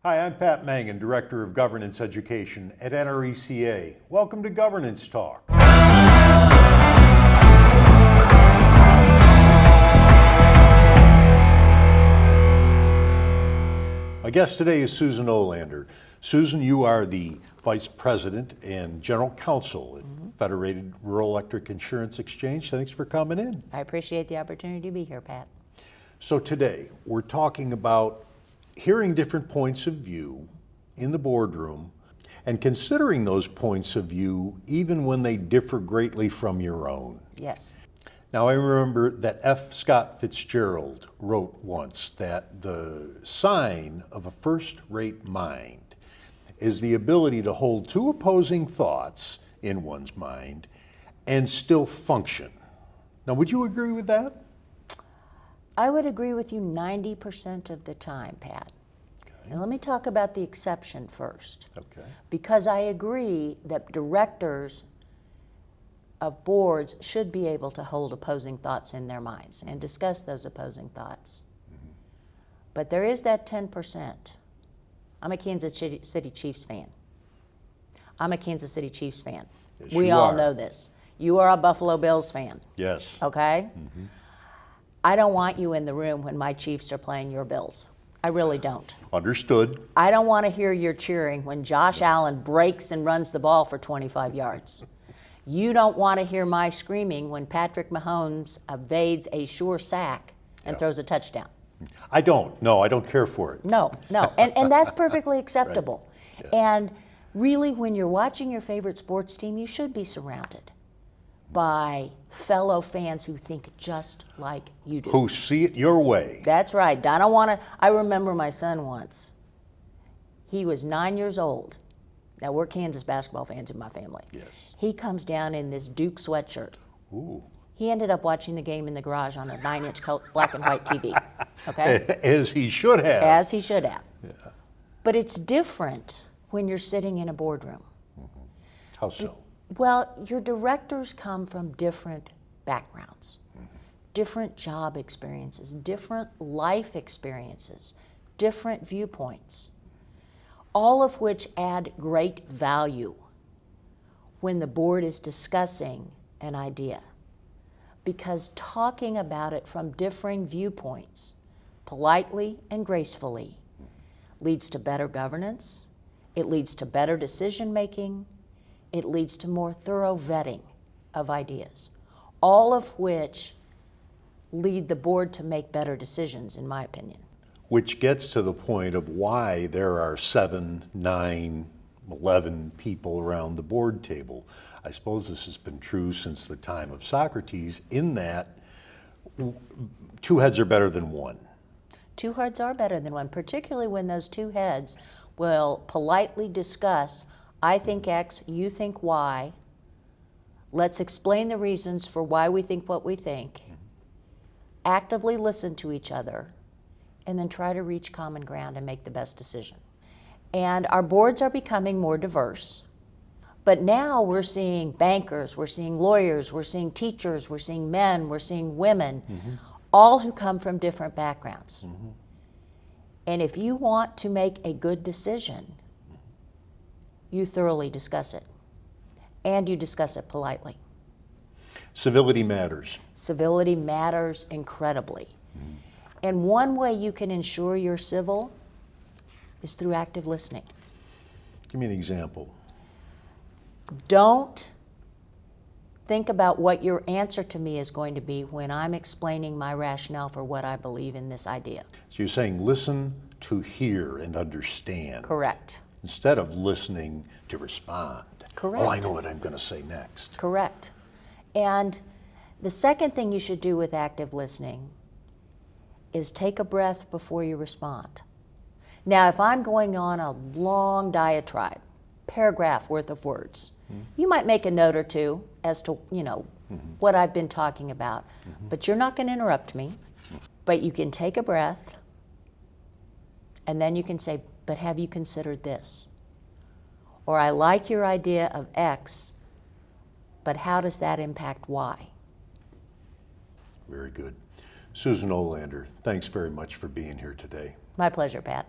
Hi, I'm Pat Mangan, Director of Governance Education at NRECA. Welcome to Governance Talk. My guest today is Susan Olander. Susan, you are the Vice President and General Counsel at Federated Rural Electric Insurance Exchange. Thanks for coming in. I appreciate the opportunity to be here, Pat. So today, we're talking about hearing different points of view in the boardroom and considering those points of view even when they differ greatly from your own. Yes. Now, I remember that F. Scott Fitzgerald wrote once that the sign of a first-rate mind is the ability to hold two opposing thoughts in one's mind and still function. Now, would you agree with that? I would agree with you 90% of the time, Pat. Okay. Now let me talk about the exception first. Okay. Because I agree that directors of boards should be able to hold opposing thoughts in their minds and discuss those opposing thoughts. But there is that 10%. I'm a Kansas City Chiefs fan. I'm a Kansas City Chiefs fan. Yes, We you all are. know this. You are a Buffalo Bills fan, Yes. okay? I don't want you in the room when my Chiefs are playing your Bills. I really don't. Understood. I don't want to hear your cheering when Josh Allen breaks and runs the ball for 25 yards. You don't want to hear my screaming when Patrick Mahomes evades a sure sack and throws a touchdown. I don't. No, I don't care for it. No. And that's perfectly acceptable. Right. Yeah. And really, when you're watching your favorite sports team, you should be surrounded by fellow fans who think just like you do. Who see it your way. That's right. I remember my son once. He was 9 years old. Now, we're Kansas basketball fans in my family. Yes. He comes down in this Duke sweatshirt. Ooh. He ended up watching the game in the garage on a 9-inch black and white TV. Okay? As he should have. As he should have. Yeah. But it's different when you're sitting in a boardroom. How so? Well, your directors come from different backgrounds, different job experiences, different life experiences, different viewpoints, all of which add great value when the board is discussing an idea. Because talking about it from differing viewpoints, politely and gracefully, leads to better governance, it leads to better decision making, it leads to more thorough vetting of ideas, all of which lead the board to make better decisions, in my opinion. Which gets to the point of why there are 7, 9, 11 people around the board table. I suppose this has been true since the time of Socrates, in that two heads are better than one. Two heads are better than one, particularly when those two heads will politely discuss, I think X, you think Y. Let's explain the reasons for why we think what we think, actively listen to each other, and then try to reach common ground and make the best decision. And our boards are becoming more diverse. But now we're seeing bankers, we're seeing lawyers, we're seeing teachers, we're seeing men, we're seeing women, all who come from different backgrounds. And if you want to make a good decision, you thoroughly discuss it. And you discuss it politely. Civility matters. Civility matters incredibly. And one way you can ensure you're civil is through active listening. Give me an example. Don't think about what your answer to me is going to be when I'm explaining my rationale for what I believe in this idea. So you're saying listen to hear and understand. Correct. Instead of listening to respond. Correct. Oh, I know what I'm going to say next. Correct. And the second thing you should do with active listening is take a breath before you respond. Now, if I'm going on a long diatribe, paragraph worth of words, you might make a note or two as to, what I've been talking about, but you're not going to interrupt me. But you can take a breath, and then you can say, but have you considered this? Or I like your idea of X, but how does that impact Y? Very good. Susan Olander, thanks very much for being here today. My pleasure, Pat.